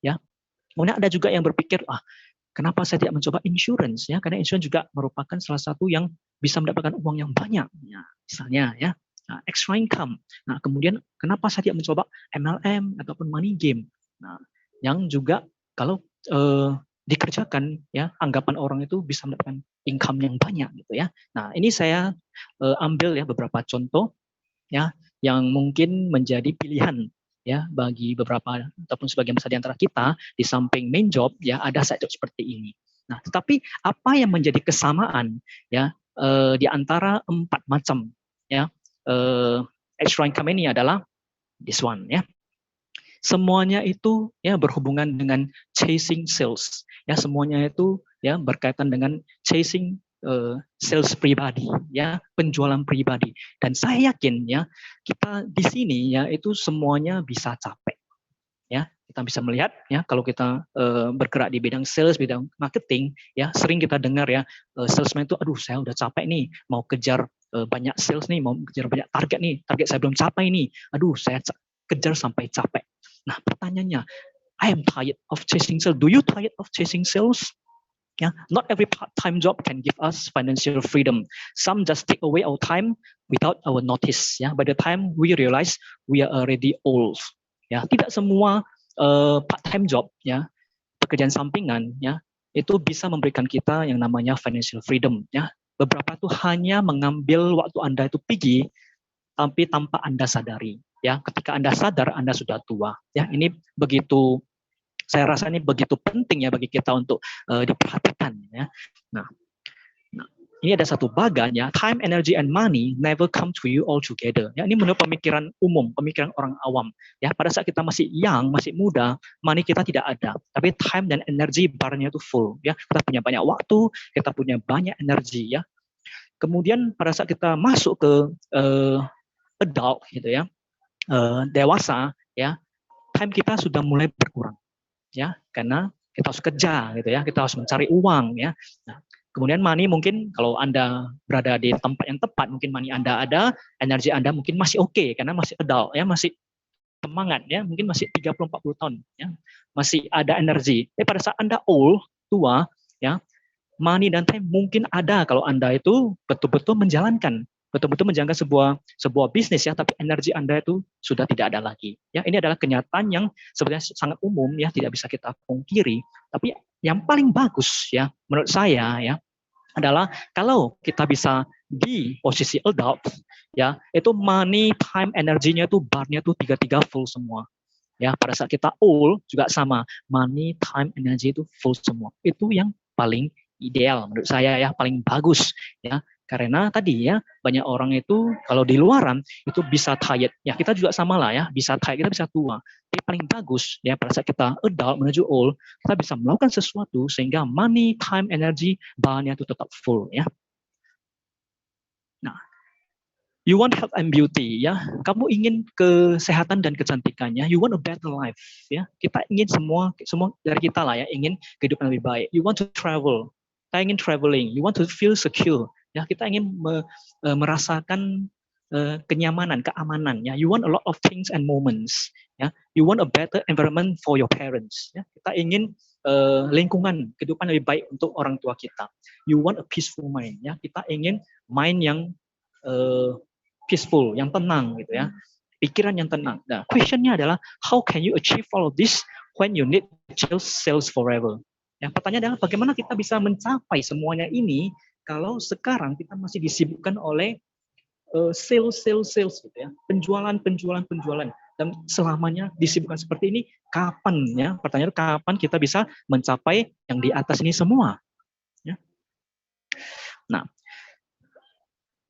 ya. Kemudian ada juga yang berpikir, kenapa saya tidak mencoba insurance, ya? Karena insurance juga merupakan salah satu yang bisa mendapatkan uang yang banyak, ya, misalnya, ya. Nah, extra income. Nah, kemudian kenapa saya tidak mencoba MLM ataupun money game? Nah, yang juga kalau dikerjakan, ya, anggapan orang itu bisa mendapatkan income yang banyak, gitu ya. Nah, ini saya ambil ya beberapa contoh, ya, yang mungkin menjadi pilihan, ya, bagi beberapa ataupun sebagian besar di antara kita di samping main job, ya, ada side job seperti ini. Nah, tetapi apa yang menjadi kesamaan, ya, di antara 4 macam, ya, extra income ini adalah this one, ya. Semuanya itu, ya, berhubungan dengan chasing sales, ya, semuanya itu, ya, berkaitan dengan chasing sales pribadi, ya, penjualan pribadi. Dan saya yakin, ya, kita di sini, ya, itu semuanya bisa capek, ya. Kita bisa melihat, ya, kalau kita bergerak di bidang sales, bidang marketing, ya, sering kita dengar, ya, salesman itu, aduh, saya udah capek nih, mau kejar banyak sales nih, mau kejar banyak target nih, target saya belum capai nih, aduh, saya kejar sampai capek. Nah, pertanyaannya, I am tired of chasing sales. Do you tired of chasing sales? Yeah, not every part-time job can give us financial freedom. Some just take away our time without our notice. Ya, by the time we realize we are already old. Ya, tidak semua part-time job, ya, pekerjaan sampingan, ya, itu bisa memberikan kita yang namanya financial freedom. Ya, beberapa itu hanya mengambil waktu Anda itu pergi, tapi tanpa Anda sadari. Ya, ketika Anda sadar, Anda sudah tua. Ya, ini begitu. Saya rasa ini begitu penting, ya, bagi kita untuk diperhatikan, ya. Nah, ini ada satu bagan, ya, time, energy, and money never come to you all together. Ya, ini menurut pemikiran umum, pemikiran orang awam. Ya, pada saat kita masih young, masih muda, money kita tidak ada, tapi time dan energi barnya itu full. Ya, kita punya banyak waktu, kita punya banyak energi. Ya, kemudian pada saat kita masuk ke adult, gitu ya, dewasa, ya, time kita sudah mulai berkurang, ya, karena kita harus kerja, gitu ya, kita harus mencari uang, ya. Nah, kemudian money mungkin kalau Anda berada di tempat yang tepat, mungkin money Anda ada, energi Anda mungkin masih oke, karena masih adult, ya, masih semangat, ya, mungkin masih 30-40 tahun, ya, masih ada energi. Tapi pada saat Anda old, tua, ya, money dan time mungkin ada kalau Anda itu betul-betul menjalankan sebuah bisnis, ya, tapi energi Anda itu sudah tidak ada lagi. Ya, ini adalah kenyataan yang sebenarnya sangat umum, ya, tidak bisa kita pungkiri. Tapi yang paling bagus, ya, menurut saya, ya, adalah kalau kita bisa di posisi adult, ya, itu money, time, energinya itu barnya itu tiga full semua. Ya, pada saat kita old juga sama, money, time, energi itu full semua. Itu yang paling ideal menurut saya, ya, paling bagus, ya. Karena tadi, ya, banyak orang itu kalau di luaran itu bisa tired. Ya, kita juga sama lah, ya, bisa tired, kita bisa tua. Tapi paling bagus, ya, pada saat kita adult menuju old, kita bisa melakukan sesuatu sehingga money, time, energy, bahannya itu tetap full, ya. Nah, you want health and beauty, ya. Kamu ingin kesehatan dan kecantikannya. You want a better life, ya. Kita ingin semua dari kita lah, ya, ingin kehidupan lebih baik. You want to travel. Kita ingin traveling. You want to feel secure. Ya, kita ingin merasakan kenyamanan, keamanan, ya. You want a lot of things and moments, ya. You want a better environment for your parents, ya. Kita ingin lingkungan kehidupan lebih baik untuk orang tua kita. You want a peaceful mind, ya. Kita ingin mind yang peaceful, yang tenang, gitu ya. Pikiran yang tenang. Nah, questionnya adalah how can you achieve all of this when you need sales forever? Yang pertanyaan adalah bagaimana kita bisa mencapai semuanya ini kalau sekarang kita masih disibukkan oleh sales, gitu ya. Penjualan. Dan selamanya disibukkan seperti ini, kapan, ya? Pertanyaan kapan kita bisa mencapai yang di atas ini semua? Ya. Nah,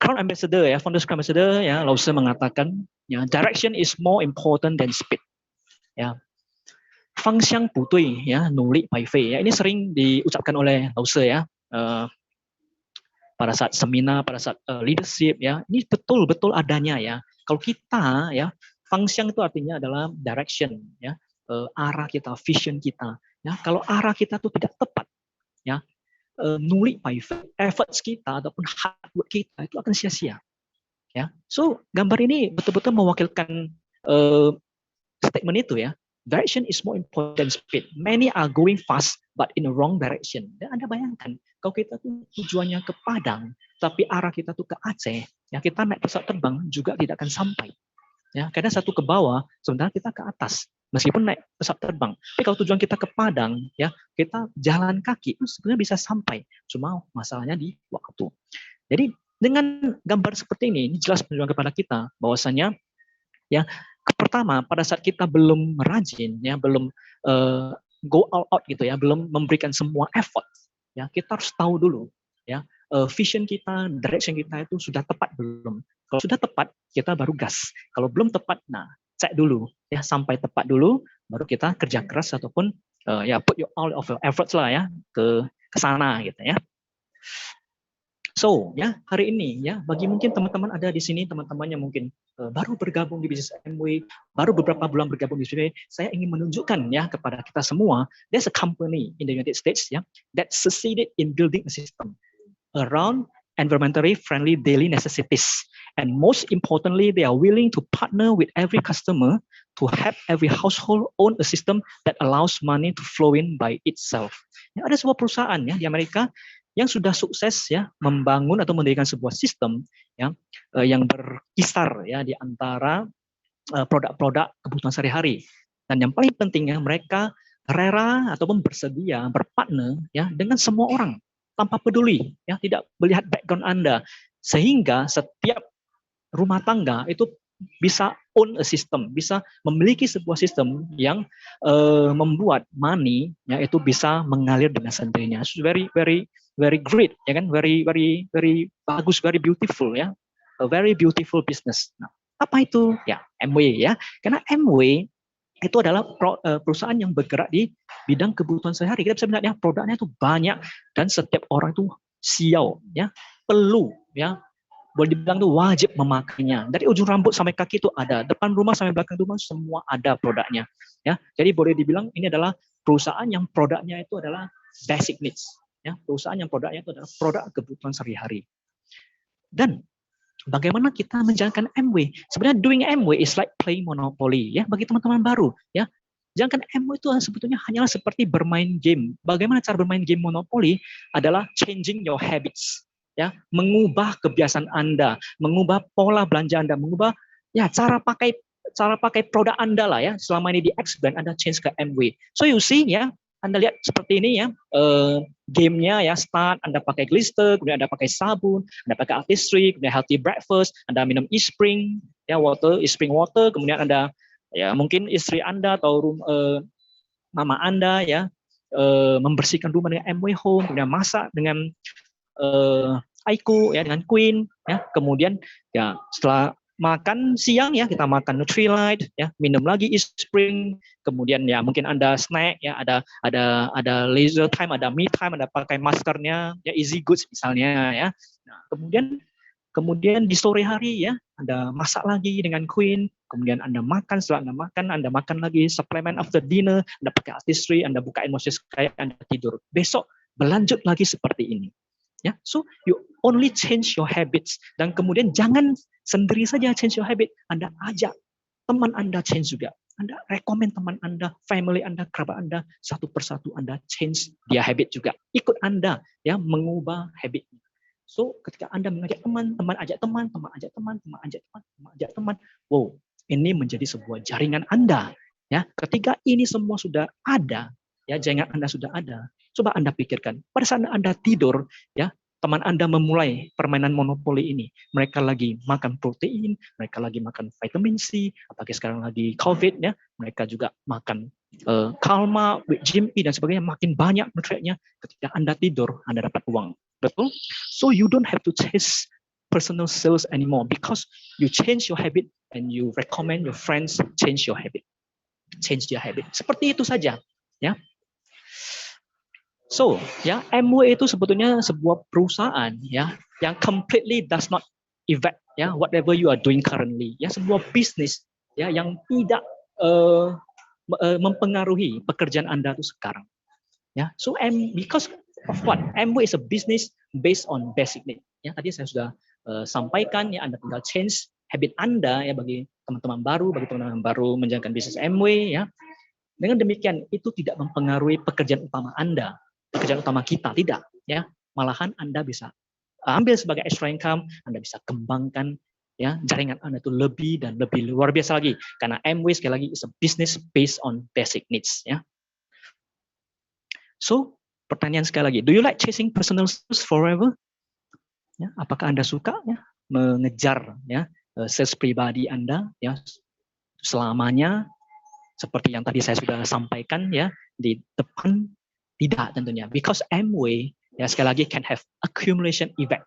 Crown Ambassador, ya, Founders Crown Ambassador, ya, Lause mengatakan, ya, direction is more important than speed. Ya, Fangxiang Putui, ya, Nuli Pai Fei, ya, ini sering diucapkan oleh Lause, ya, pada saat seminar, pada saat leadership, ya, ini betul-betul adanya, ya. Kalau kita, ya, Fangxiang itu artinya adalah direction, ya, arah kita, vision kita, ya. Kalau arah kita itu tidak tepat, ya, nulik efforts kita ataupun hard work kita itu akan sia-sia, ya. So gambar ini betul-betul mewakilkan statement itu, ya. Direction is more important than speed. Many are going fast but in the wrong direction. Dan Anda bayangkan, kalau kita tuh tujuannya ke Padang, tapi arah kita tuh ke Aceh, ya kita naik pesawat terbang juga tidak akan sampai. Ya, kadang satu ke bawah, sementara kita ke atas. Meskipun naik pesawat terbang. Tapi kalau tujuan kita ke Padang, ya kita jalan kaki itu sebenarnya bisa sampai. Cuma masalahnya di waktu. Jadi dengan gambar seperti ini jelas menunjukkan kepada kita bahwasanya ya pertama pada saat kita belum rajin ya belum go all out gitu ya belum memberikan semua effort ya kita harus tahu dulu ya vision kita direction kita itu sudah tepat belum. Kalau sudah tepat kita baru gas. Kalau belum tepat nah cek dulu ya sampai tepat dulu baru kita kerja keras ataupun ya put your all of your efforts lah ya ke sana gitu ya. So, ya hari ini ya bagi mungkin teman-teman ada di sini teman-teman yang mungkin baru bergabung di bisnis Amway, baru beberapa bulan bergabung di sini, saya ingin menunjukkan ya kepada kita semua, there's a company in the United States ya that succeeded in building a system around environmentally friendly daily necessities. And most importantly, they are willing to partner with every customer to help every household own a system that allows money to flow in by itself. Ya, ada sebuah perusahaan ya di Amerika yang sudah sukses ya membangun atau mendirikan sebuah sistem ya yang berkisar ya di antara produk-produk kebutuhan sehari-hari. Dan yang paling pentingnya mereka rela ataupun bersedia berpartner ya dengan semua orang tanpa peduli ya tidak melihat background Anda sehingga setiap rumah tangga itu bisa own a system, bisa memiliki sebuah sistem yang membuat money ya itu bisa mengalir dengan sendirinya. So very great ya kan, very bagus, very beautiful ya, a very beautiful business. Nah, apa itu ya Amway ya? Karena Amway itu adalah perusahaan yang bergerak di bidang kebutuhan sehari-hari. Kita bisa melihat ya produknya itu banyak dan setiap orang itu siau ya perlu ya boleh dibilang tuh wajib memakainya. Dari ujung rambut sampai kaki itu ada, depan rumah sampai belakang rumah semua ada produknya. Ya, jadi boleh dibilang ini adalah perusahaan yang produknya itu adalah basic needs. Ya, perusahaan yang produknya itu adalah produk kebutuhan sehari-hari. Dan bagaimana kita menjalankan Amway? Sebenarnya doing Amway is like playing Monopoly. Ya, bagi teman-teman baru. Ya, jangan Amway itu sebetulnya hanyalah seperti bermain game. Bagaimana cara bermain game Monopoly adalah changing your habits. Ya, mengubah kebiasaan Anda, mengubah pola belanja Anda, mengubah ya cara pakai produk Anda lah ya. Selama ini di X brand Anda change ke Amway. So you see ya, Anda lihat seperti ini ya, gamenya ya start Anda pakai glister, kemudian Anda pakai sabun, Anda pakai artistry, kemudian healthy breakfast, Anda minum e-spring ya e-spring water, kemudian Anda ya mungkin istri Anda atau mama Anda ya membersihkan rumah dengan Amway Home, kemudian masak dengan Aiku ya dengan Queen ya kemudian ya setelah makan siang ya kita makan Nutrilite ya minum lagi e-spring kemudian ya mungkin Anda snack ya ada leisure time ada me time Anda pakai maskernya ya Easy Goods misalnya ya nah, kemudian di sore hari ya Anda masak lagi dengan Queen kemudian Anda makan setelah Anda makan lagi supplement after dinner Anda pakai artistry Anda buka emosi kayak Anda tidur besok berlanjut lagi seperti ini. Ya, so you only change your habits dan kemudian jangan sendiri saja change your habit. Anda ajak teman Anda change juga. Anda rekomend teman Anda, family Anda, kerabat Anda satu persatu Anda change dia habit juga. Ikut Anda ya mengubah habit. So ketika Anda mengajak teman ajak teman, teman ajak teman, teman ajak teman, teman ajak teman. Wow, ini menjadi sebuah jaringan Anda. Ya, ketika ini semua sudah ada, ya jaringan Anda sudah ada. Coba Anda pikirkan, pada saat Anda tidur, ya teman Anda memulai permainan monopoli ini. Mereka lagi makan protein, mereka lagi makan vitamin C, apalagi sekarang lagi COVID, ya mereka juga makan Kalma, Jim E dan sebagainya, makin banyak nutriennya. Ketika Anda tidur, Anda dapat uang. Betul? So you don't have to chase personal sales anymore because you change your habit and you recommend your friends change your habit. Change their habit. Seperti itu saja, ya. So, ya, Amway itu sebetulnya sebuah perusahaan ya yang completely does not affect ya whatever you are doing currently. Ya, sebuah bisnis ya yang tidak mempengaruhi pekerjaan Anda itu sekarang. Ya, so because of what? Amway is a business based on basic need. Ya, tadi saya sudah sampaikan ya Anda tinggal change habit Anda ya bagi teman-teman baru menjalankan bisnis Amway ya. Dengan demikian itu tidak mempengaruhi pekerjaan utama Anda, pekerjaan utama kita, tidak, ya. Malahan Anda bisa ambil sebagai extra income, Anda bisa kembangkan ya jaringan Anda itu lebih dan lebih luar biasa lagi, karena Amway sekali lagi is a business based on basic needs, ya. So, pertanyaan sekali lagi, do you like chasing personal sales forever? Ya, apakah Anda suka ya mengejar ya sales pribadi Anda ya selamanya, seperti yang tadi saya sudah sampaikan ya di depan? Tidak tentunya, because Amway ya sekali lagi can have accumulation effect,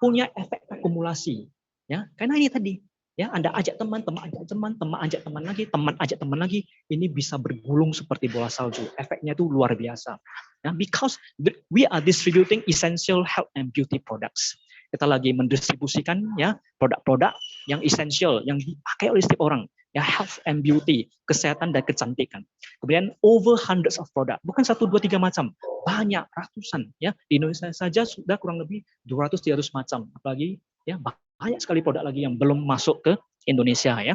punya efek akumulasi ya, karena ini tadi ya Anda ajak teman, teman ajak teman, teman ajak teman lagi, teman ajak teman lagi, ini bisa bergulung seperti bola salju, efeknya itu luar biasa ya, because we are distributing essential health and beauty products. Kita lagi mendistribusikan ya produk-produk yang essential yang dipakai oleh setiap orang ya, health and beauty, kesehatan dan kecantikan. Kemudian over hundreds of product, bukan 1, 2, 3 macam, banyak ratusan ya. Di Indonesia saja sudah kurang lebih 200-300 macam, apalagi ya banyak sekali produk lagi yang belum masuk ke Indonesia ya.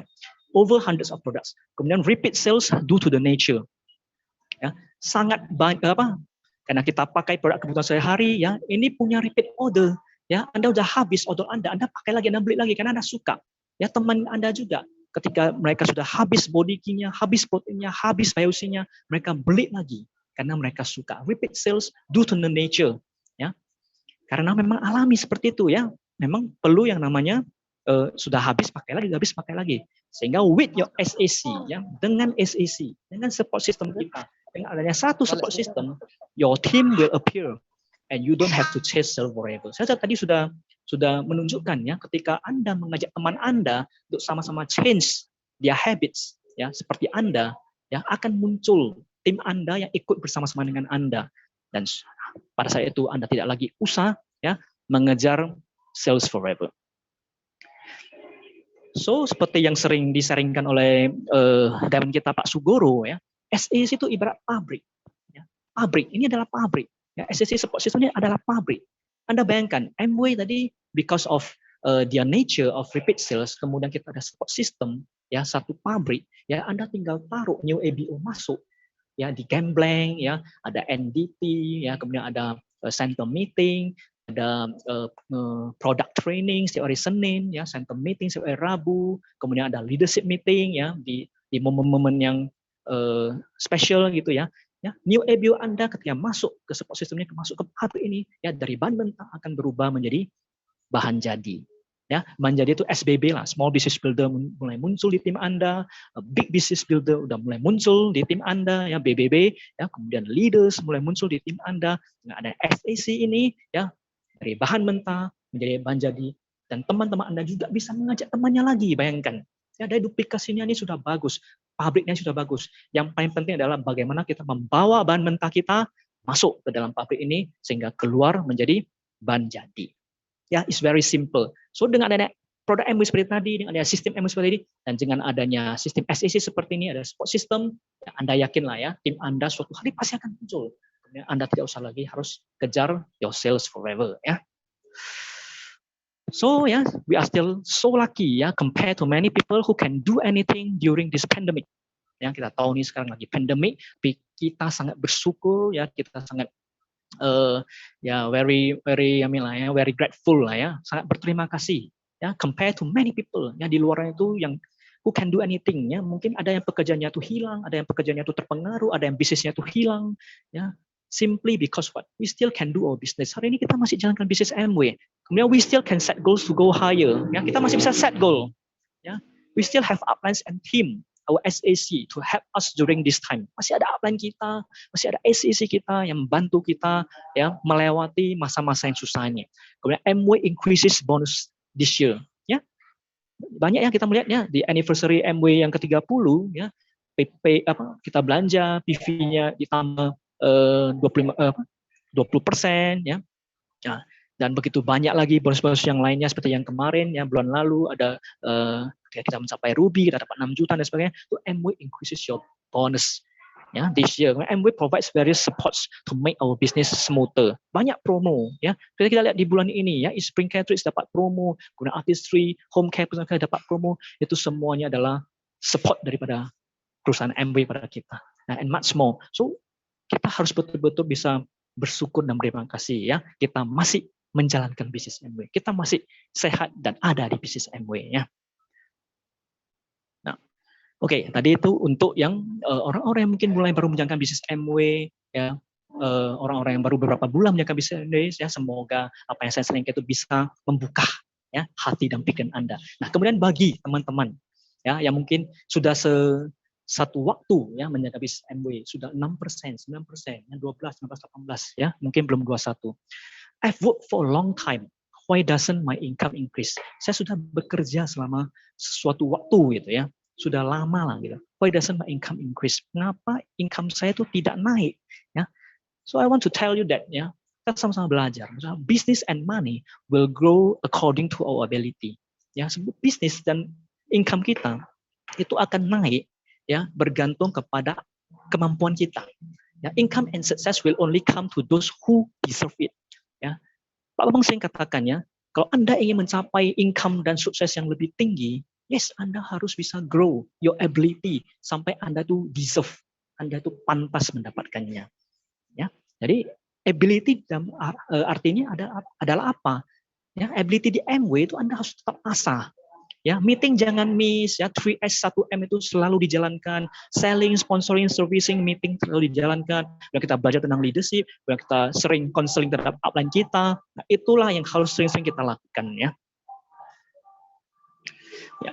Over hundreds of products. Kemudian repeat sales due to the nature. Ya, sangat banyak apa? Karena kita pakai produk kebutuhan sehari-hari ya, ini punya repeat order. Ya, Anda udah habis order Anda pakai lagi, Anda beli lagi karena Anda suka. Ya, teman Anda juga ketika mereka sudah habis body key-nya, habis proteinnya, habis biosin-nya, mereka beli lagi karena mereka suka. Repeat sales due to the nature, ya. Karena memang alami seperti itu ya. Memang perlu yang namanya sudah habis pakai lagi. Sehingga with your SAC ya, dengan SAC, dengan support system kita, dengan adanya satu support system, your team will appear and you don't have to chase sales forever. Saya tadi sudah menunjukkan ya, ketika Anda mengajak teman Anda untuk sama-sama change their habits ya, seperti Anda ya, akan muncul tim Anda yang ikut bersama-sama dengan Anda, dan pada saat itu Anda tidak lagi usah ya mengejar sales forever. So, seperti yang sering disaringkan oleh Dewan kita Pak Sugoro ya, SAC itu ibarat pabrik ya. Pabrik, ini adalah pabrik. Ya, SAC support system ini adalah pabrik. Anda bayangkan, Amway tadi because of their nature of repeat sales, kemudian kita ada support system ya, satu pabrik ya, Anda tinggal taruh new ABO masuk ya di Gamblang ya, ada NDT ya, kemudian ada center meeting, ada product training setiap hari Senin ya, center meeting setiap hari Rabu, kemudian ada leadership meeting ya di momen-momen yang special gitu ya. Ya, new ABO Anda ketika masuk ke support systemnya, masuk ke pabrik ini ya, dari bahan mentah akan berubah menjadi bahan jadi. Ya, bahan jadi itu SBB lah, small business builder mulai muncul di tim Anda, big business builder udah mulai muncul di tim Anda ya, BBB ya, kemudian leaders mulai muncul di tim Anda. Nah, ada SAC ini ya, dari bahan mentah menjadi bahan jadi, dan teman-teman Anda juga bisa mengajak temannya lagi. Bayangkan ya, dari duplikasinya ini sudah bagus, pabriknya sudah bagus. Yang paling penting adalah bagaimana kita membawa bahan mentah kita masuk ke dalam pabrik ini sehingga keluar menjadi bahan jadi. Ya, it's very simple. So dengan adanya produk Amway seperti tadi, dengan adanya sistem Amway seperti ini, dan dengan adanya sistem SAC seperti ini, ada support system, ya Anda yakinlah ya, tim Anda suatu hari pasti akan muncul. Kemudian Anda tidak usah lagi harus kejar your sales forever ya. So ya, we are still so lucky ya, compared to many people who can do anything during this pandemic. Yang kita tahu nih sekarang lagi pandemic, kita sangat bersyukur ya, kita sangat ya very grateful lah ya, sangat berterima kasih ya, compared to many people ya di luar itu yang who can do anything ya, mungkin ada yang pekerjaannya tuh hilang, ada yang pekerjaannya tuh terpengaruh, ada yang bisnisnya tuh hilang ya, simply because what we still can do our business. Hari ini kita masih jalankan bisnis Amway, kemudian we still can set goals to go higher ya, kita masih bisa set goal ya, we still have uplines and team, our SAC to help us during this time. Masih ada upline kita, masih ada SAC kita yang membantu kita ya melewati masa-masa yang susah ini. Kemudian Amway increases bonus this year ya. Banyak yang kita melihat ya di anniversary Amway yang ke-30 ya, PP apa kita belanja PV-nya ditambah 20% ya. Nah, dan begitu banyak lagi bonus-bonus yang lainnya seperti yang kemarin ya, bulan lalu ada ketika kita mencapai Ruby kita dapat 6 juta dan sebagainya. Itu Amway increases your bonus ya this year. Amway provides various supports to make our business smoother. Banyak promo ya. Kita lihat di bulan ini ya, Spring Catrix dapat promo, kemudian Artistry, Home Care dapat promo. Itu semuanya adalah support daripada perusahaan Amway pada kita. and much more. So kita harus betul-betul bisa bersyukur dan berterima kasih ya. Kita masih menjalankan bisnis Amway. Kita masih sehat dan ada di bisnis Amway ya. Nah, oke, tadi itu untuk yang orang-orang yang mungkin mulai baru menjalankan bisnis Amway ya. Orang-orang yang baru beberapa bulan menjalankan bisnis Amway ya, semoga apa yang saya sampaikan itu bisa membuka ya hati dan pikiran Anda. Nah, kemudian bagi teman-teman ya yang mungkin sudah satu waktu ya menjaga bisnis Amway sudah 6%, 9%, 12, 19, 18 ya, mungkin belum 21. I've worked for a long time. Why doesn't my income increase? Saya sudah bekerja selama sesuatu waktu gitu ya. Sudah lama lah gitu. Why doesn't my income increase? Kenapa income saya itu tidak naik ya? So I want to tell you that ya, kita sama-sama belajar. Business and money will grow according to our ability. Ya, bisnis dan income kita itu akan naik ya bergantung kepada kemampuan kita. Ya, income and success will only come to those who deserve it. Ya, Pak Bambang sering katakan ya, kalau Anda ingin mencapai income dan sukses yang lebih tinggi, yes, Anda harus bisa grow your ability sampai Anda tuh deserve, Anda tuh pantas mendapatkannya. Ya, jadi ability artinya adalah apa? Ya, ability di Amway itu Anda harus tetap asah. Ya, meeting jangan miss ya, 3S 1M itu selalu dijalankan, selling, sponsoring, servicing, meeting selalu dijalankan. Dan kita belajar tentang leadership, dan kita sering counseling terhadap upline kita. Nah, itulah yang harus sering-sering kita lakukan ya.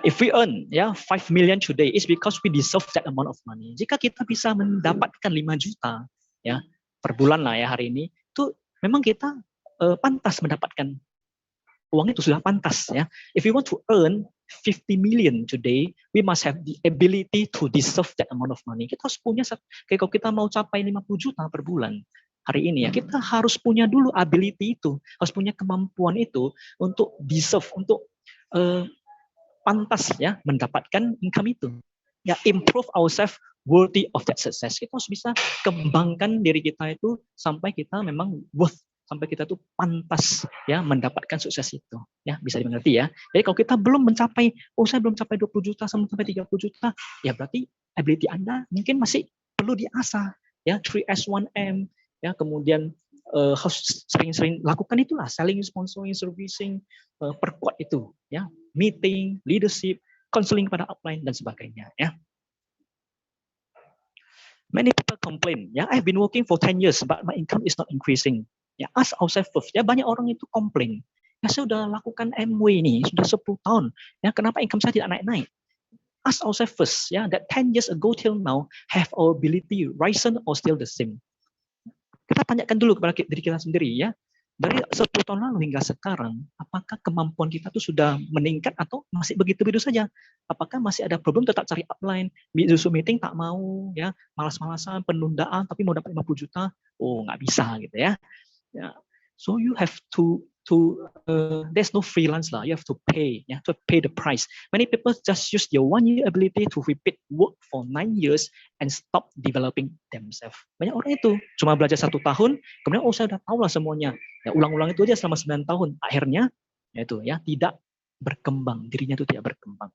If we earn 5 million today, it's because we deserve that amount of money. Jika kita bisa mendapatkan 5 juta ya per bulan lah ya hari ini, itu memang kita pantas mendapatkan uang itu, sudah pantas ya. If we want to earn 50 million today, we must have the ability to deserve that amount of money. Kita harus punya, kayak kalau kita mau capai 50 juta per bulan hari ini ya, kita harus punya dulu ability itu, harus punya kemampuan itu untuk deserve, untuk pantas ya mendapatkan income itu. Ya, improve ourselves worthy of that success. Kita harus bisa kembangkan diri kita itu sampai kita memang worth, sampai kita tuh pantas ya mendapatkan sukses itu ya, bisa dimengerti ya. Jadi kalau kita belum mencapai, saya belum capai 20 juta sampai 30 juta, ya berarti ability Anda mungkin masih perlu diasah ya, 3S 1M ya, kemudian harus sering-sering lakukan itulah, selling, sponsoring, servicing, perkuat itu ya, meeting, leadership, counseling pada upline dan sebagainya ya. Many people complain, I've been working for 10 years but my income is not increasing. Ya, ask ourselves first. Ya, banyak orang itu komplain. Ya, saya sudah lakukan Amway ini sudah 10 tahun. Ya, kenapa income saya tidak naik-naik? Ask ourselves first. Ya, that 10 years ago till now, have our ability risen or still the same? Kita tanyakan dulu kepada diri kita sendiri ya. Dari 10 tahun lalu hingga sekarang, apakah kemampuan kita itu sudah meningkat atau masih begitu-begitu saja? Apakah masih ada problem tetap cari upline, Zoom meeting tak mau, ya, malas-malasan, penundaan, tapi mau dapat 50 juta, nggak bisa gitu ya. Yeah. So you have to there's no freelance lah. You have to pay, to pay the price. Many people just use their 1 year ability to repeat work for 9 years and stop developing themselves. Banyak orang itu cuma belajar 1 tahun, kemudian saya udah tahu lah semuanya. Ya, ulang-ulang itu aja selama 9 tahun. Akhirnya tidak berkembang, dirinya itu tidak berkembang.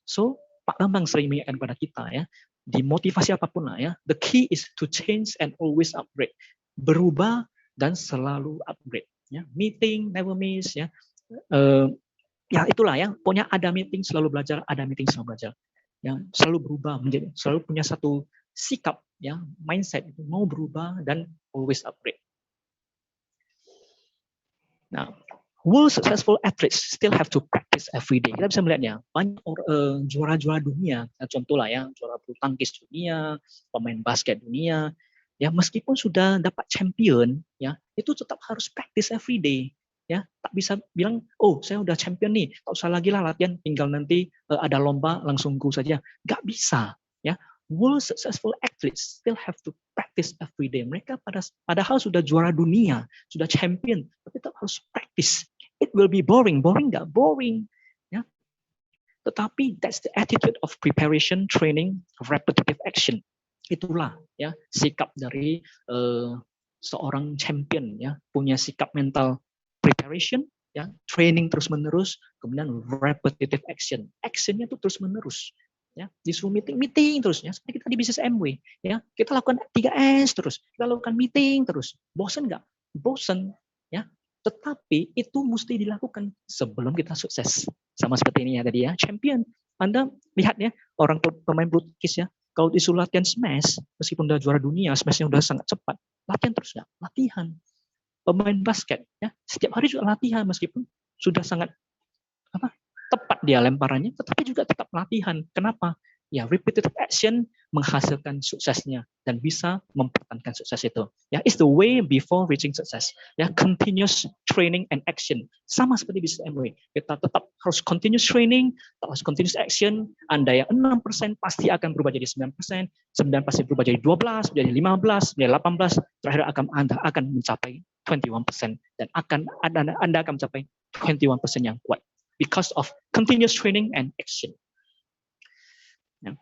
So Pak Bambang sering mengingatkan kepada kita ya, di motivasi apapun lah ya, the key is to change and always upgrade. Berubah dan selalu upgrade ya, meeting never miss ya, ya itulah ya, pokoknya ada meeting selalu belajar, ada meeting selalu belajar ya, selalu berubah, menjadi selalu punya satu sikap ya, mindset itu mau berubah dan always upgrade. Nah, world successful athletes still have to practice every day. Kita bisa melihatnya, banyak juara-juara dunia, contoh lah ya, juara bulu tangkis dunia, pemain basket dunia, ya meskipun sudah dapat champion ya, itu tetap harus practice every day ya, tak bisa bilang saya udah champion nih, tak usah lagi lah latihan, tinggal nanti ada lomba langsung go saja, nggak bisa ya. World successful athletes still have to practice every day. Mereka padahal sudah juara dunia, sudah champion, tapi tetap harus practice. It will be boring nggak boring ya, tetapi that's the attitude of preparation, training, repetitive action. Itulah ya sikap dari seorang champion ya, punya sikap mental preparation ya, training terus menerus, kemudian repetitive action, actionnya itu terus menerus ya, disuruh meeting terus, ya, seperti kita di bisnis MW, ya, kita lakukan 3S terus, kita lakukan meeting terus, bosan nggak? Bosan, ya, tetapi itu mesti dilakukan sebelum kita sukses. Sama seperti ini ya tadi ya, champion. Anda lihat ya, orang pemain bulu tangkis ya, kalau disuruh latihan smash, meskipun udah juara dunia, smashnya udah sangat cepat, latihan terus ya, latihan. Pemain basket ya, setiap hari juga latihan meskipun sudah sangat tepat dia lemparannya, tetapi juga tetap latihan. Kenapa? Ya, repetitive action menghasilkan suksesnya dan bisa mempertahankan sukses itu. Ya, it's the way before reaching success. Ya, continuous training and action. Sama seperti bisnis MW. Kita tetap harus continuous training, harus continuous action. Anda yang 6% pasti akan berubah jadi 9%, 9 pasti berubah jadi 12, jadi 15, jadi 18, terakhir Anda akan mencapai 21% dan Anda akan mencapai 21% yang kuat. Because of continuous training and action. Ya.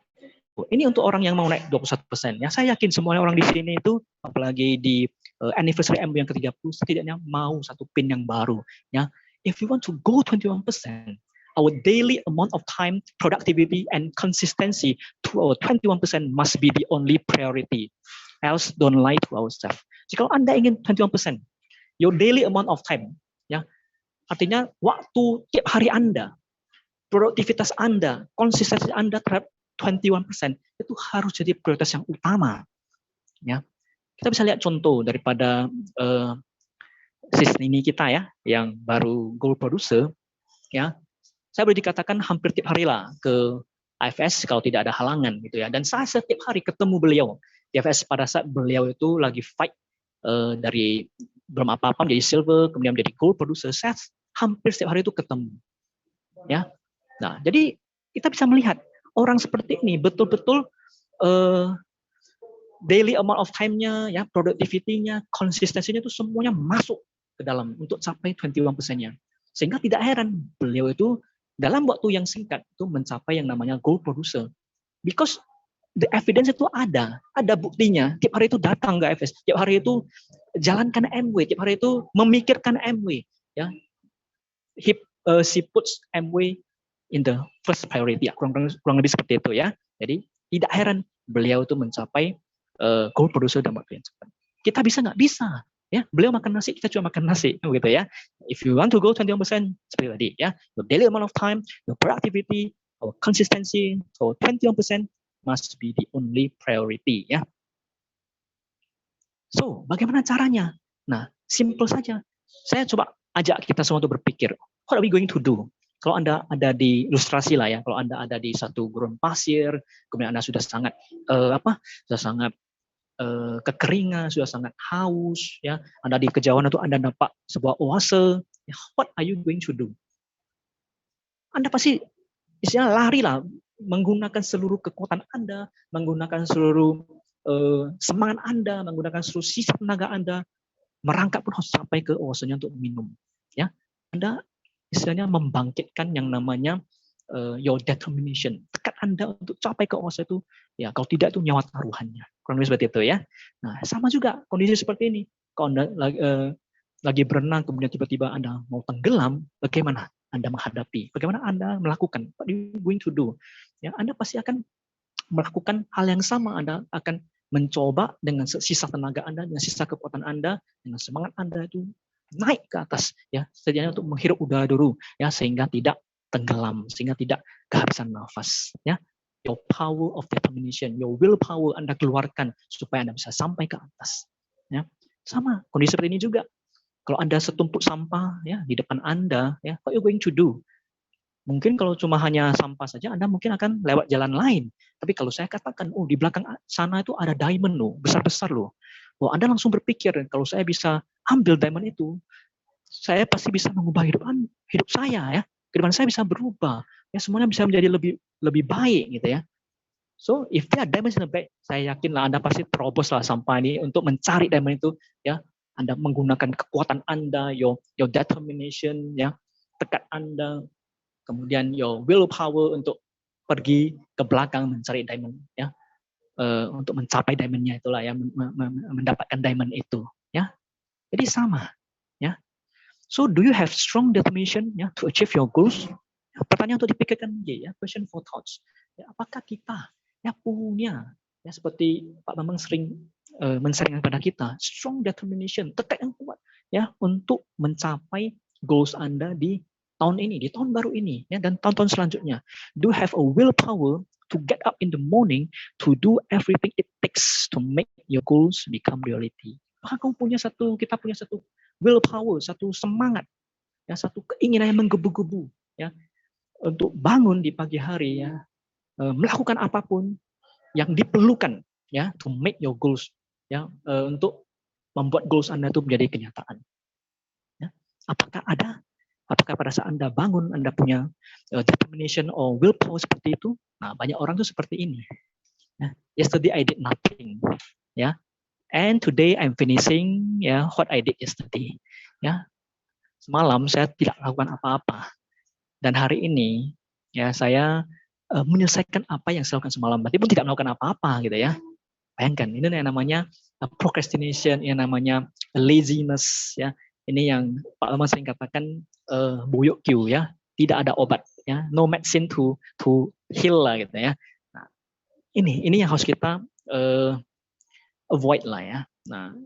Ini untuk orang yang mau naik 21%. Ya, saya yakin semua orang di sini itu, apalagi di anniversary MW yang ke-30, setidaknya mau satu pin yang baru. Ya. If you want to go 21%, our daily amount of time, productivity, and consistency to our 21% must be the only priority. Else, don't lie to ourselves. Jika Anda ingin 21%, your daily amount of time, ya, artinya waktu tiap hari Anda, produktivitas Anda, konsistensi Anda terhadap 21% itu harus jadi prioritas yang utama. Ya, kita bisa lihat contoh daripada sis ini kita ya, yang baru gold producer. Ya, saya boleh dikatakan hampir tiap hari lah ke IFS kalau tidak ada halangan gitu ya. Dan saya setiap hari ketemu beliau di IFS pada saat beliau itu lagi fight dari belum apa-apa menjadi silver, kemudian menjadi gold producer. Saya hampir setiap hari itu ketemu. Ya, nah jadi kita bisa melihat orang seperti ini betul-betul daily amount of time-nya, ya, productivity-nya, konsistensinya itu semuanya masuk ke dalam untuk capai 21%-nya. Sehingga tidak heran beliau itu dalam waktu yang singkat itu mencapai yang namanya gold producer. Because the evidence itu ada buktinya. Tiap hari itu datang ke FS, tiap hari itu jalankan MW, tiap hari itu memikirkan MW. Ya, she puts MW in the first priority. Ya, kurang lebih seperti itu ya. Jadi tidak heran beliau itu mencapai gold producer dalam waktu yang cepat. Kita bisa nggak? Bisa. Ya, beliau makan nasi, kita cuma makan nasi, gitu ya. If you want to go 21%, seperti tadi, ya, your daily amount of time, your productivity, or consistency, so 21% must be the only priority, ya. So, bagaimana caranya? Nah, simple saja. Saya coba ajak kita semua untuk berpikir, what are we going to do? Kalau Anda ada di ilustrasi lah ya, kalau Anda ada di satu gurun pasir, kemudian Anda sudah sangat kekeringan, sudah sangat haus, ya. Anda di kejauhan itu Anda nampak sebuah oase. What are you going to do? Anda pasti istilahnya lari lah, menggunakan seluruh kekuatan Anda, menggunakan seluruh semangat Anda, menggunakan seluruh sisa tenaga Anda, merangkak pun harus sampai ke oasenya untuk minum. Ya, Anda istilahnya membangkitkan yang namanya your determination. Tekad Anda untuk capai ke oase itu, ya, kalau tidak itu nyawa taruhannya. Kurang lebih seperti itu ya. Nah, sama juga kondisi seperti ini. Kalau Anda lagi berenang, kemudian tiba-tiba Anda mau tenggelam, bagaimana Anda menghadapi? Bagaimana Anda melakukan? What are you going to do? Ya, Anda pasti akan melakukan hal yang sama. Anda akan mencoba dengan sisa tenaga Anda, dengan sisa kekuatan Anda, dengan semangat Anda itu naik ke atas, ya, setidaknya untuk menghirup udara dulu, ya, sehingga tidak tenggelam, sehingga tidak kehabisan nafas, ya. Your power of determination, your willpower Anda keluarkan supaya Anda bisa sampai ke atas, ya. Sama kondisi seperti ini juga. Kalau Anda setumpuk sampah, ya, di depan Anda, ya, what you going to do? Mungkin kalau cuma hanya sampah saja, Anda mungkin akan lewat jalan lain. Tapi kalau saya katakan, oh, di belakang sana itu ada diamond loh, besar-besar loh. Oh, Anda langsung berpikir, kalau saya bisa ambil diamond itu, saya pasti bisa mengubah hidup saya, ya. Kehidupan saya bisa berubah, ya, semuanya bisa menjadi lebih baik gitu ya. So if there are diamonds in the bag, saya yakinlah Anda pasti terobos lah sampah ini untuk mencari diamond itu, ya. Anda menggunakan kekuatan Anda, your determination, ya, tekad Anda, kemudian your willpower untuk pergi ke belakang mencari diamond, ya, untuk mencapai diamondnya itulah, ya, mendapatkan diamond itu, ya. Jadi sama, ya. So, do you have strong determination, ya, to achieve your goals? Pertanyaan untuk dipikirkan, ya, question for thoughts. Ya, apakah kita punya seperti Pak Bambang sering men-sharing kepada kita, strong determination, tekad yang kuat untuk mencapai goals Anda di tahun ini, di tahun baru ini dan tahun-tahun selanjutnya. Do have a willpower to get up in the morning to do everything it takes to make your goals become reality. Apakah kita punya satu willpower, satu semangat, satu keinginan yang menggebu-gebu untuk bangun di pagi hari melakukan apapun yang diperlukan to make your goals untuk membuat goals Anda itu menjadi kenyataan. Apakah ada? Apakah pada saat Anda bangun Anda punya determination or willpower seperti itu? Nah, banyak orang tuh seperti ini. Yesterday I did nothing. And today I'm finishing what I did yesterday. Semalam saya tidak lakukan apa-apa. Dan hari ini saya menyelesaikan apa yang saya lakukan semalam. Berarti pun tidak melakukan apa-apa gitu ya. Bayangkan, ini yang namanya procrastination, yang namanya laziness Ini yang Pak Bambang sering katakan buyuk Q tidak ada obat no medicine to heal lah gitu ya. Nah, ini yang harus kita avoid lah Nah,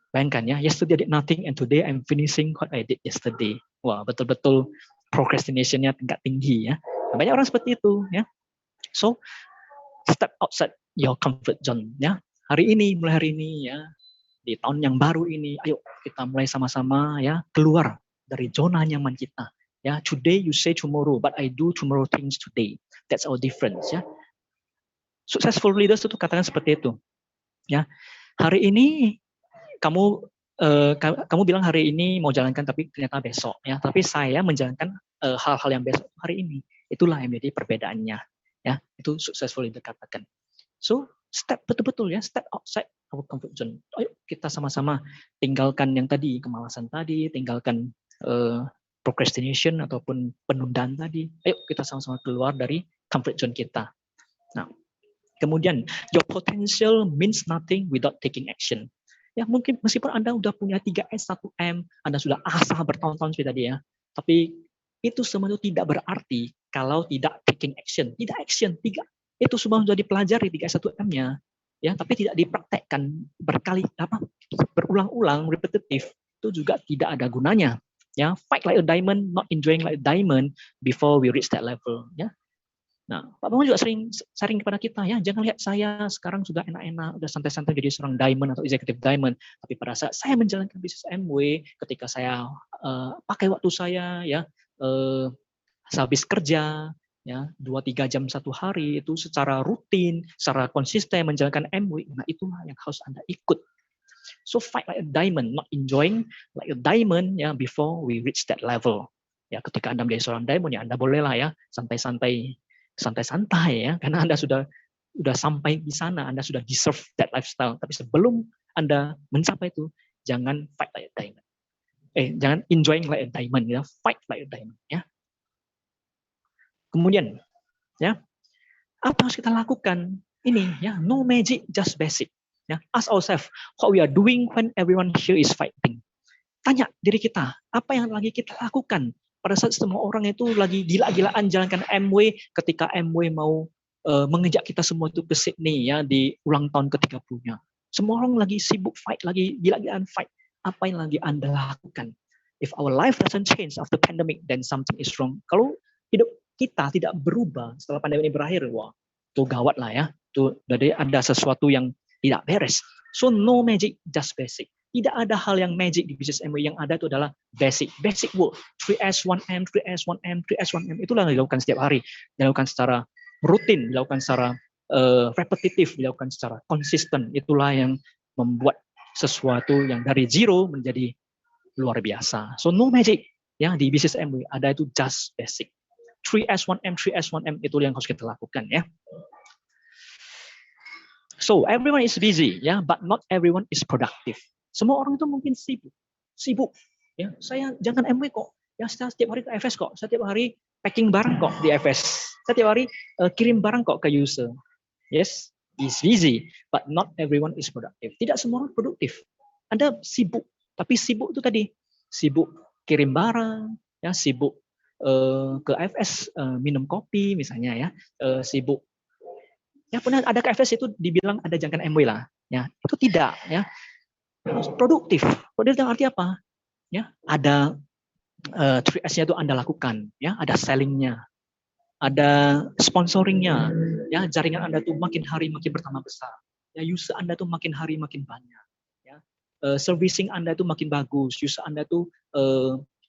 bayangkan yesterday I did nothing and today I'm finishing what I did yesterday. Wah, betul-betul procrastination-nya tingkat tinggi Banyak orang seperti itu So, step outside your comfort zone mulai hari ini di tahun yang baru ini, ayo kita mulai sama-sama keluar dari zona nyaman kita. Today you say tomorrow, but I do tomorrow things today. That's our difference Successful leaders itu katakan seperti itu. Hari ini kamu bilang hari ini mau jalankan tapi ternyata besok Tapi saya menjalankan hal-hal yang besok hari ini. Itulah yang menjadi perbedaannya. Itu successful leader katakan. So, step betul-betul step outside our comfort zone. Ayo kita sama-sama tinggalkan yang tadi, kemalasan tadi, tinggalkan procrastination ataupun penundaan tadi. Ayo kita sama-sama keluar dari comfort zone kita. Nah, kemudian your potential means nothing without taking action. Mungkin meskipun Anda sudah punya 3S, 1M, Anda sudah asah bertahun-tahun seperti tadi tapi itu semua itu tidak berarti kalau tidak taking action. Tidak action, itu semua sudah dipelajari 3S, 1M-nya. Tapi tidak dipraktekkan berulang-ulang, repetitif, itu juga tidak ada gunanya. Fight like a diamond, not enjoying like a diamond before we reach that level. Nah, Pak Bambang juga sering kepada kita jangan lihat saya sekarang sudah enak-enak, sudah santai-santai jadi seorang diamond atau executive diamond, tapi pada saat saya menjalankan bisnis MW, ketika saya pakai waktu saya habis kerja 2-3 jam satu hari itu secara rutin, secara konsisten menjalankan MW, nah itulah yang harus Anda ikut. So fight like a diamond, not enjoying like a diamond before we reach that level. Ketika Anda menjadi seorang diamond Anda bolehlah santai-santai karena Anda sudah sampai di sana, Anda sudah deserve that lifestyle. Tapi sebelum Anda mencapai itu, jangan fight like a diamond. Jangan enjoying like a diamond fight like a diamond Kemudian apa harus kita lakukan? Ini no magic, just basic. Ask ourselves what we are doing when everyone here is fighting. Tanya diri kita, apa yang lagi kita lakukan pada saat semua orang itu lagi gila-gilaan jalankan MW ketika MW mau mengejak kita semua itu ke Sydney di ulang tahun ke-30-nya. Semua orang lagi sibuk fight, lagi gila-gilaan fight. Apa yang lagi Anda lakukan? If our life doesn't change after pandemic, then something is wrong. Kalau hidup kita tidak berubah setelah pandemi ini berakhir, wah, itu gawat lah Tuh, jadi ada sesuatu yang tidak beres. So no magic, just basic. Tidak ada hal yang magic di bisnis MW, yang ada itu adalah basic work. 3S, 1M, 3S, 1M, 3S, 1M. Itulah yang dilakukan setiap hari. Dilakukan secara rutin, dilakukan secara repetitif, dilakukan secara konsisten. Itulah yang membuat sesuatu yang dari zero menjadi luar biasa. So no magic di bisnis MW, ada itu just basic. 3S, 1M, 3S, 1M, itu yang harus kita lakukan So everyone is busy but not everyone is productive. Semua orang itu mungkin sibuk saya jangan MW kok saya setiap hari ke FS kok, saya setiap hari packing barang kok di FS, saya setiap hari kirim barang kok ke user. Yes, is busy but not everyone is productive. Tidak semua orang produktif. Anda sibuk, tapi sibuk itu tadi sibuk kirim barang sibuk ke FS minum kopi misalnya sibuk Ya, pernah ada KFS itu dibilang ada jangkaan MW lah. Ya, itu tidak. Ya, produktif. Produktif arti apa? Ya, ada 3S-nya itu Anda lakukan. Ya, ada selling-nya, ada sponsoringnya. Ya, jaringan Anda tuh makin hari makin bertambah besar. Ya, user Anda tuh makin hari makin banyak. Ya, servicing Anda tuh makin bagus. User Anda tuh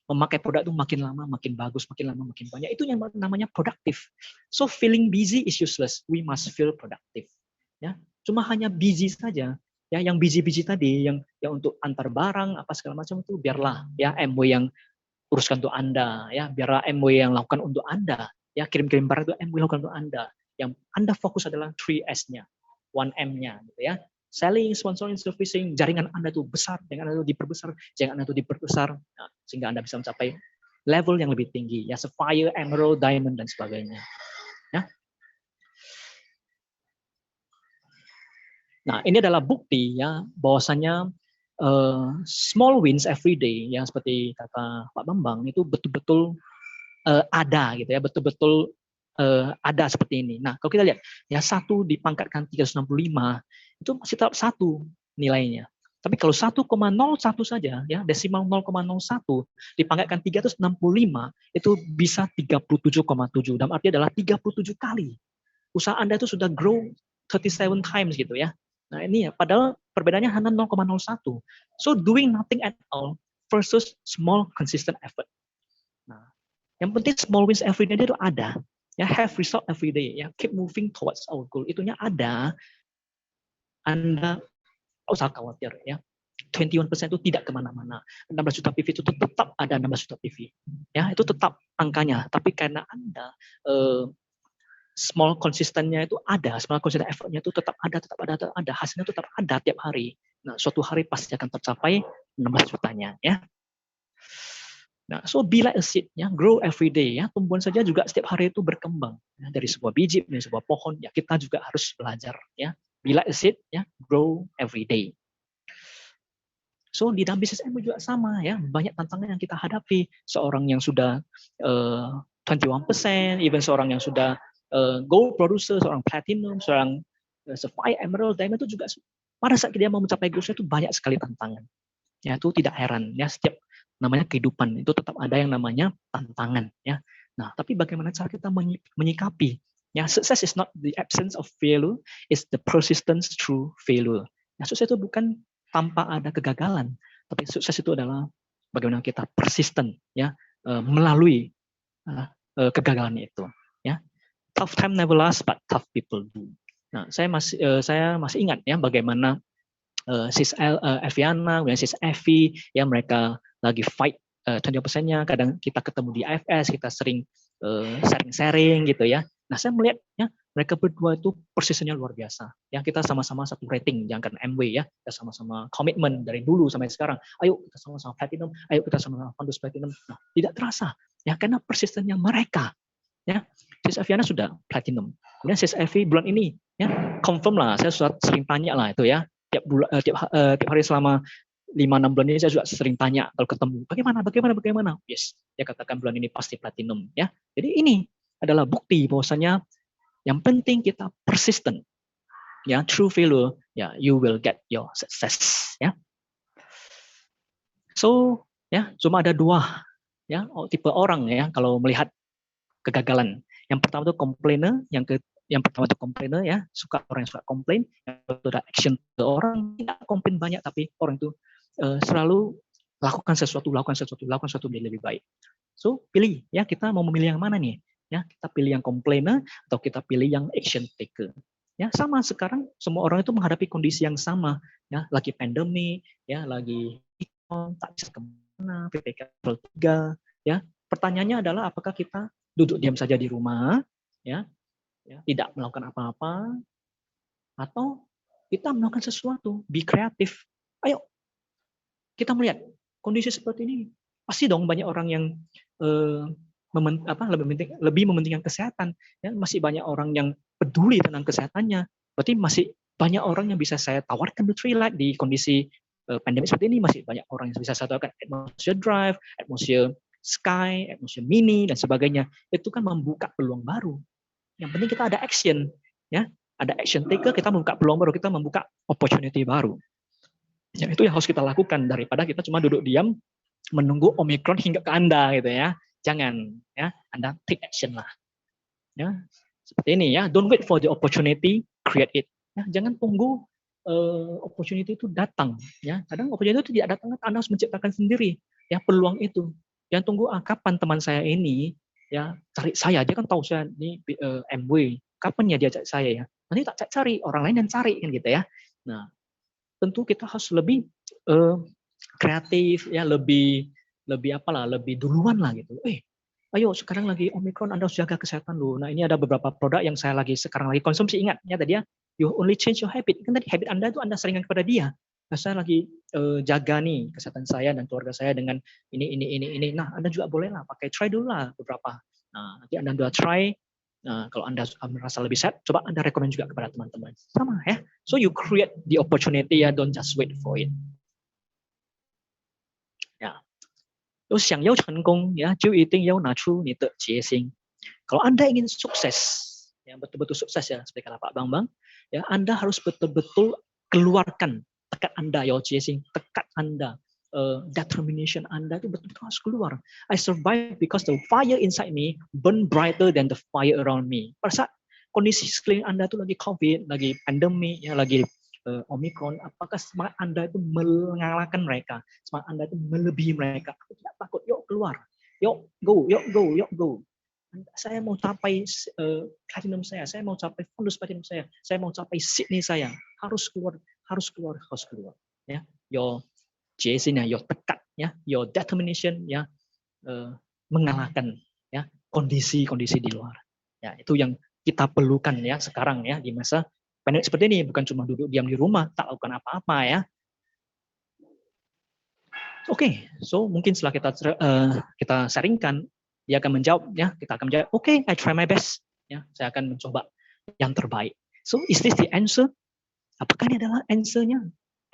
memakai produk itu makin lama makin bagus, makin lama makin banyak. Itu yang namanya produktif. So feeling busy is useless. We must feel productive. Ya, cuma hanya busy saja. Ya, yang busy-busy tadi, yang untuk antar barang apa segala macam itu biarlah ya MW yang uruskan untuk Anda. Ya, biarlah MW yang lakukan untuk Anda. Ya, kirim-kirim barang itu MW lakukan untuk Anda. Yang Anda fokus adalah 3S-nya, 1M-nya, gitu ya. Selling, sponsoring, servicing, jaringan Anda itu besar, jaringan Anda itu diperbesar, jaringan Anda itu diperbesar, nah, sehingga Anda bisa mencapai level yang lebih tinggi, ya, sapphire, emerald, diamond, dan sebagainya. Ya. Nah, ini adalah bukti ya bahwasanya small wins every day, yang seperti kata Pak Bambang itu betul-betul ada gitu ya, betul-betul ada seperti ini. Nah, kalau kita lihat ya 1 dipangkatkan 365 itu masih tetap 1 nilainya. Tapi kalau 1,01 saja ya, desimal 0,01 dipangkatkan 365 itu bisa 37,7. Dan artinya adalah 37 kali. Usaha Anda itu sudah grow 37 times gitu ya. Nah, ini ya padahal perbedaannya hanya 0,01. So doing nothing at all versus small consistent effort. Nah, yang penting small wins every day itu ada. Ya, have result every day. Ya, keep moving towards our goal. Itunya ada. Anda tidak usah khawatir. Ya, 21% itu tidak kemana-mana. 16 juta PV itu tetap ada 16 juta PV. Ya, itu tetap angkanya. Tapi karena Anda small konsistennya itu ada, small consistent effortnya itu tetap ada, hasilnya tetap ada tiap hari. Nah, suatu hari pasti akan tercapai 16 jutanya. Ya. Nah, so be like a seed, ya, grow every day, ya, tumbuhan saja juga setiap hari itu berkembang, ya, dari sebuah biji, dari sebuah pohon, ya, kita juga harus belajar, ya, be like a seed, ya, grow every day. So di dalam bisnis MW juga sama, ya, banyak tantangan yang kita hadapi, seorang yang sudah 21%, even seorang yang sudah gold producer, seorang platinum, seorang sapphire, emerald, diamond itu juga pada saat dia mau mencapai goalsnya itu banyak sekali tantangan. Ya, itu tidak heran, ya, setiap namanya kehidupan itu tetap ada yang namanya tantangan, ya. Nah, tapi bagaimana cara kita menyikapi? Ya, success is not the absence of failure, it's the persistence through failure. Ya, sukses itu bukan tanpa ada kegagalan, tapi sukses itu adalah bagaimana kita persisten, ya, melalui kegagalan itu, ya. Tough time never lasts, but tough people do. Nah, saya masih ingat ya bagaimana Sis Eviana, kemudian Sis Evi, ya mereka lagi fight 20%-nya, kadang kita ketemu di AFS, kita sering sharing-sharing gitu ya. Nah, saya melihat ya mereka berdua itu persisnya luar biasa. Ya, kita sama-sama satu rating, jangan MW ya, kita sama-sama komitmen dari dulu sampai sekarang. Ayo kita sama-sama platinum, ayo kita sama-sama Founders Platinum. Nah, tidak terasa ya karena persistennya mereka. Ya, Sis Eviana sudah platinum. Kemudian Sis Evi bulan ini ya confirm lah, saya sudah sering tanya lah itu ya. Tiap hari selama 5-6 bulan ini saya juga sering tanya kalau ketemu bagaimana, yes, dia katakan bulan ini pasti platinum, ya. Jadi ini adalah bukti bahwasanya yang penting kita persisten, ya, true failure, ya, you will get your success, ya. So ya cuma ada 2 ya tipe orang ya kalau melihat kegagalan. Yang pertama itu complainer, yang pertama itu complainer, ya, orang yang suka komplain, yang kedua action, orang tidak komplain banyak tapi orang itu selalu lakukan sesuatu menjadi lebih baik. So pilih ya, kita mau memilih yang mana nih? Ya, kita pilih yang complainer atau kita pilih yang action taker. Ya, sama sekarang semua orang itu menghadapi kondisi yang sama, ya, lagi pandemi, ya, lagi tak bisa kemana, PPK level 3, ya. Pertanyaannya adalah apakah kita duduk diam saja di rumah, ya, tidak melakukan apa-apa, atau kita melakukan sesuatu, be kreatif. Ayo, kita melihat kondisi seperti ini, pasti dong banyak orang yang lebih mementingkan kesehatan. Ya, masih banyak orang yang peduli tentang kesehatannya. Berarti masih banyak orang yang bisa saya tawarkan Nutrilite di kondisi pandemi seperti ini. Masih banyak orang yang bisa saya tawarkan Atmosphere Drive, Atmosphere Sky, Atmosphere Mini, dan sebagainya. Itu kan membuka peluang baru. Yang penting kita ada action, ya, ada action taker, kita membuka peluang baru, kita membuka opportunity baru. Ya, itu yang harus kita lakukan daripada kita cuma duduk diam menunggu Omicron hingga ke Anda gitu ya. Jangan ya, Anda take action lah. Ya, seperti ini ya, don't wait for the opportunity, create it. Ya, jangan tunggu opportunity itu datang ya. Kadang opportunity itu tidak datang, Anda harus menciptakan sendiri ya peluang itu. Jangan tunggu kapan teman saya ini ya cari saya, dia kan tahu saya ini MW, kapan ya dia cari saya ya. Nanti tak cari, orang lain yang cari kan gitu ya. Nah, tentu kita harus lebih kreatif ya, lebih duluan lah gitu. Ayo sekarang lagi Omicron, Anda harus jaga kesehatan loh. Nah, ini ada beberapa produk yang saya sekarang lagi konsumsi. Ingat ya tadi ya, you only change your habit. Kan tadi habit Anda itu Anda seringkan kepada dia. Nah, saya lagi jaga nih kesehatan saya dan keluarga saya dengan ini. Nah, Anda juga boleh lah pakai, try dulu lah beberapa. Nah, nanti Anda udah try. Nah, kalau Anda merasa lebih sehat, coba Anda rekomend juga kepada teman-teman. Sama ya. So you create the opportunity ya, don't just wait for it. Ya. 想要成功ya, 就一定要拿出你的决心. Kalau Anda ingin sukses, yang betul-betul sukses ya, seperti kata Pak Bambang, ya Anda harus betul-betul keluarkan tekad Anda, your决心, tekad Anda, determination Anda itu betul-betul harus keluar. I survive because the fire inside me burn brighter than the fire around me. Pada saat kondisi sekeliling Anda itu lagi COVID, lagi pandemi, ya lagi Omicron, apakah semangat Anda itu mengalahkan mereka? Semangat Anda itu melebihi mereka? Aku tidak takut, yuk keluar, yuk go. Saya mau capai platinum saya mau capai bonus platinum saya mau capai Sydney saya, harus keluar. Ya, your决心ya, your tekad ya, your determination ya, mengalahkan ya kondisi-kondisi di luar. Ya, itu yang kita perlukan ya sekarang ya di masa pandemi seperti ini, bukan cuma duduk diam di rumah, tak lakukan apa-apa ya. Oke, so mungkin setelah kita sharingkan, dia akan menjawab ya, kita akan menjawab, oke, I try my best. Ya, saya akan mencoba yang terbaik. So, is this the answer? Apakah ini adalah answer-nya?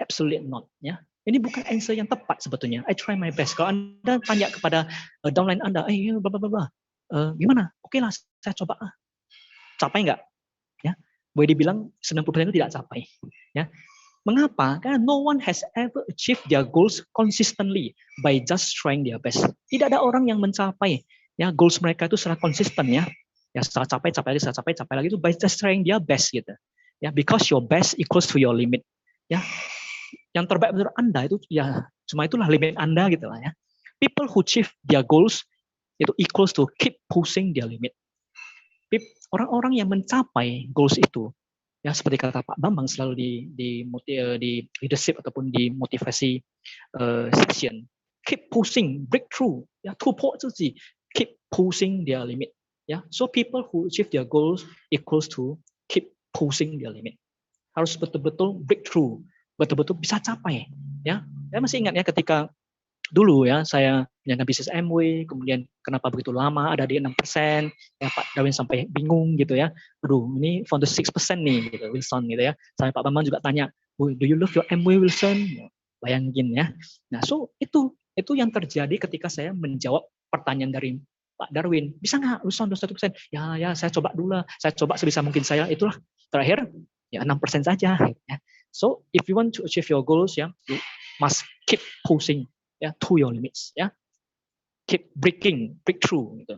Absolutely not. Ya, ini bukan answer yang tepat sebetulnya. I try my best. Kalau Anda tanya kepada downline Anda, gimana? Oke lah, saya coba. Capai nggak? Ya, boleh dibilang 90% itu tidak capai. Ya. Mengapa? Karena no one has ever achieved their goals consistently by just trying their best. Tidak ada orang yang mencapai ya goals mereka itu secara konsisten ya. Ya setelah capai lagi itu by just trying their best gitu. Ya, because your best equals to your limit. Ya. Yang terbaik menurut Anda itu ya cuma itulah limit Anda gitu lah ya. People who achieve their goals itu equals to keep pushing their limit. Orang-orang yang mencapai goals itu, ya seperti kata Pak Bambang selalu di leadership ataupun di motivasi session, keep pushing, breakthrough, ya, 突破自己, keep pushing their limit. Ya, so people who achieve their goals equals to keep pushing their limit. Harus betul-betul breakthrough, betul-betul bisa capai. Ya, saya masih ingat ya ketika dulu ya saya menjalankan bisnis MW, kemudian kenapa begitu lama ada di 6%, ya Pak Darwin sampai bingung gitu ya. Aduh, ini for the 6% nih gitu Wilson gitu ya. Sampai Pak Bambang juga tanya, do you love your MW Wilson? Bayangin ya. Nah, so itu yang terjadi ketika saya menjawab pertanyaan dari Pak Darwin. Bisa nggak Wilson 1%? Ya saya coba dulu lah. Saya coba sebisa mungkin saya. Itulah terakhir ya 6% saja ya. So if you want to achieve your goals ya, you must keep pushing ya to your limits ya, keep breakthrough gitu.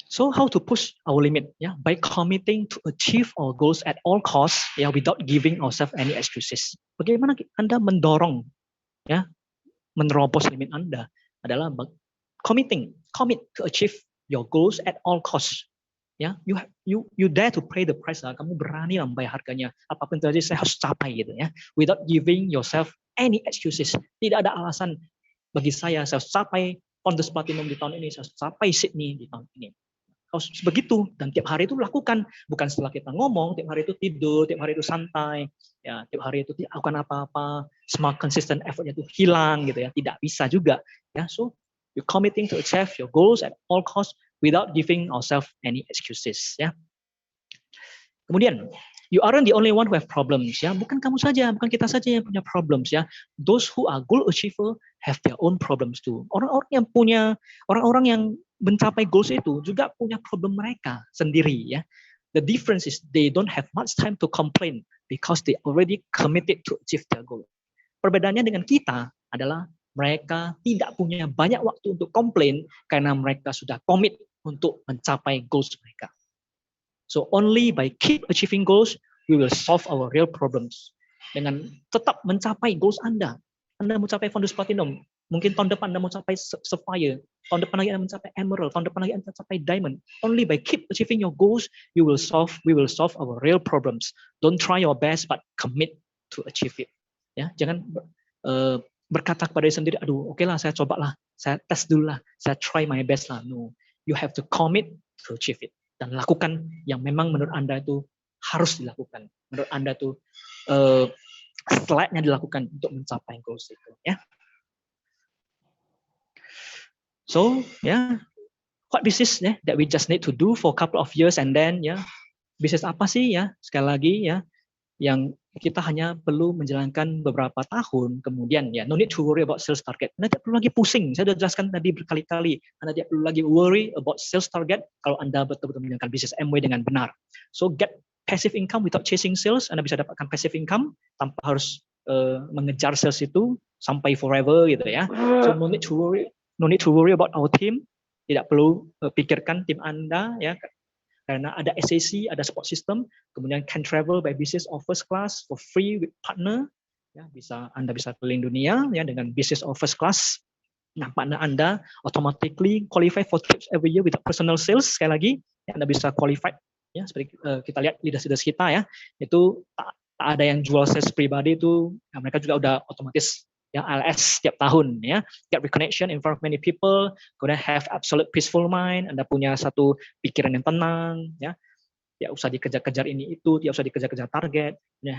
So how to push our limit ya, by committing to achieve our goals at all costs ya, without giving ourselves any excuses. Bagaimana Anda mendorong ya, menerobos limit Anda adalah commit to achieve your goals at all costs. Ya, you dare to pay the price lah. Kamu berani lah membayar harganya. Apapun terjadi saya harus capai gitu ya. Without giving yourself any excuses. Tidak ada alasan bagi saya harus capai Pondus Platinum di tahun ini, saya harus capai Sydney di tahun ini. Harus begitu dan tiap hari itu lakukan, bukan setelah kita ngomong tiap hari itu tidur, tiap hari itu santai, ya tiap hari itu tidak lakukan apa-apa, semua consistent effortnya itu hilang gitu ya. Tidak bisa juga ya. So you committing to achieve your goals at all costs without giving ourselves any excuses ya. Kemudian, you aren't the only one who have problems ya. Bukan kamu saja, bukan kita saja yang punya problems ya. Those who are goal achiever have their own problems too. Orang-orang yang mencapai goals itu juga punya problem mereka sendiri ya. The difference is they don't have much time to complain because they already committed to achieve their goal. Perbedaannya dengan kita adalah mereka tidak punya banyak waktu untuk komplain karena mereka sudah komit untuk mencapai goals mereka. So only by keep achieving goals, we will solve our real problems. Dengan tetap mencapai goals Anda mencapai Fondus Platinum, mungkin tahun depan Anda mau capai Sapphire, tahun depan lagi Anda mencapai Emerald, tahun depan lagi Anda mencapai Diamond. Only by keep achieving your goals, we will solve our real problems. Don't try your best, but commit to achieve it. Ya, jangan berkata kepada diri sendiri, aduh, oke lah, saya cobalah, saya tes dulu lah, saya try my best lah. No, you have to commit to achieve it. Dan lakukan yang memang menurut Anda itu harus dilakukan. Menurut Anda itu selayaknya dilakukan untuk mencapai goals itu. Ya. So, what business that we just need to do for a couple of years and then bisnis apa sih ya? Sekali lagi yang kita hanya perlu menjalankan beberapa tahun, kemudian no need to worry about sales target. Anda tidak perlu lagi pusing. Saya sudah jelaskan tadi berkali-kali. Anda tidak perlu lagi worry about sales target kalau Anda betul-betul menjalankan bisnis Amway dengan benar. So get passive income without chasing sales. Anda bisa dapatkan passive income tanpa harus mengejar sales itu sampai forever gitu ya. So no need to worry about our team. Tidak perlu pikirkan tim Anda ya. Karena ada SAC, ada support system, kemudian can travel by business or first class for free with partner, ya Anda bisa keliling dunia ya dengan business or first class. Nah, partner Anda automatically qualify for trips every year with personal sales. Sekali lagi, ya, Anda bisa qualified ya seperti kita lihat leaders kita ya, itu tak ada yang jual sales pribadi itu, ya, mereka juga udah otomatis ya ALS setiap tahun ya, get reconnection in front of many people, kemudian have absolute peaceful mind, Anda punya satu pikiran yang tenang ya, tidak usah dikejar-kejar ini itu, tidak usah dikejar-kejar target, ya,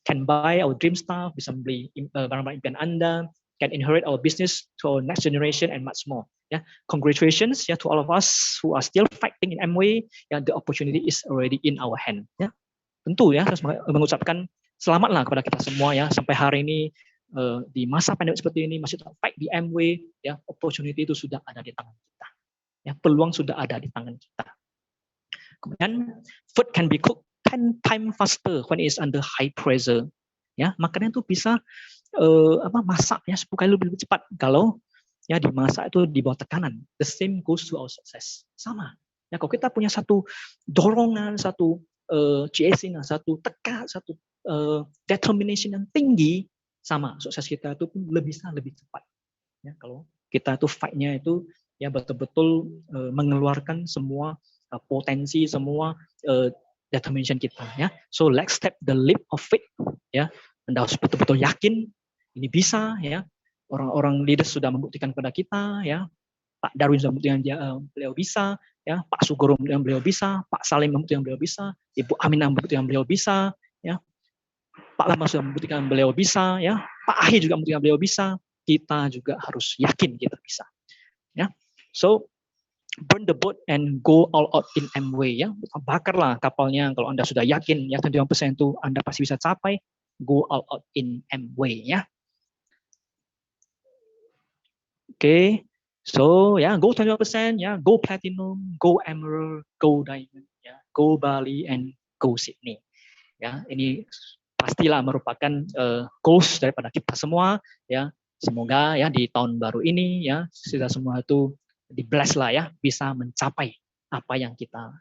can buy our dream stuff, bisa beli barang-barang impian Anda, can inherit our business to our next generation and much more ya. Congratulations ya to all of us who are still fighting in Amway, ya, the opportunity is already in our hand ya. Tentu ya saya mengucapkan selamatlah kepada kita semua ya, sampai hari ini di masa pandemi seperti ini masih tetap fight di Amway ya, opportunity itu sudah ada di tangan kita ya, peluang sudah ada di tangan kita. Kemudian food can be cooked 10 times faster when it is under high pressure ya, makanan itu bisa masak ya 10 kali lebih cepat kalau ya dimasak itu di bawah tekanan. The same goes to our success. Sama ya, kalau kita punya satu dorongan, satu chasing, satu tekad, satu determination yang tinggi, sama sukses kita itu pun lebih cepat ya, kalau kita tuh fight-nya itu ya betul-betul mengeluarkan semua potensi, semua determination kita ya. So let's step the leap of faith ya, Anda harus betul-betul yakin ini bisa ya. Orang-orang leaders sudah membuktikan kepada kita ya, Pak Darwin sudah membuktikan beliau bisa ya, Pak Sugoro membuktikan beliau bisa, Pak Salim membuktikan beliau bisa, Ibu Aminah membuktikan beliau bisa ya, Pak Lama sudah membuktikan beliau bisa, ya. Pak Ahi juga membuktikan beliau bisa. Kita juga harus yakin kita bisa. Ya. So burn the boat and go all out in Amway ya. Bakarlah kapalnya kalau Anda sudah yakin ya 21% itu Anda pasti bisa capai. Go all out in Amway ya. Oke. So ya, go 21% ya, go platinum, go emerald, go diamond ya, go Bali and go Sydney. Ya, ini pastilah merupakan goals daripada kita semua ya. Semoga ya di tahun baru ini ya kita semua itu di bless lah ya, bisa mencapai apa yang kita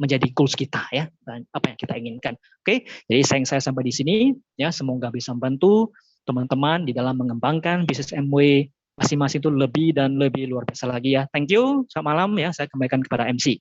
menjadi goals kita ya, dan apa yang kita inginkan. Oke, jadi saya sampai di sini ya, semoga bisa membantu teman-teman di dalam mengembangkan bisnis Amway masing-masing itu lebih dan lebih luar biasa lagi ya. Thank you. Selamat malam ya, saya kembalikan kepada MC.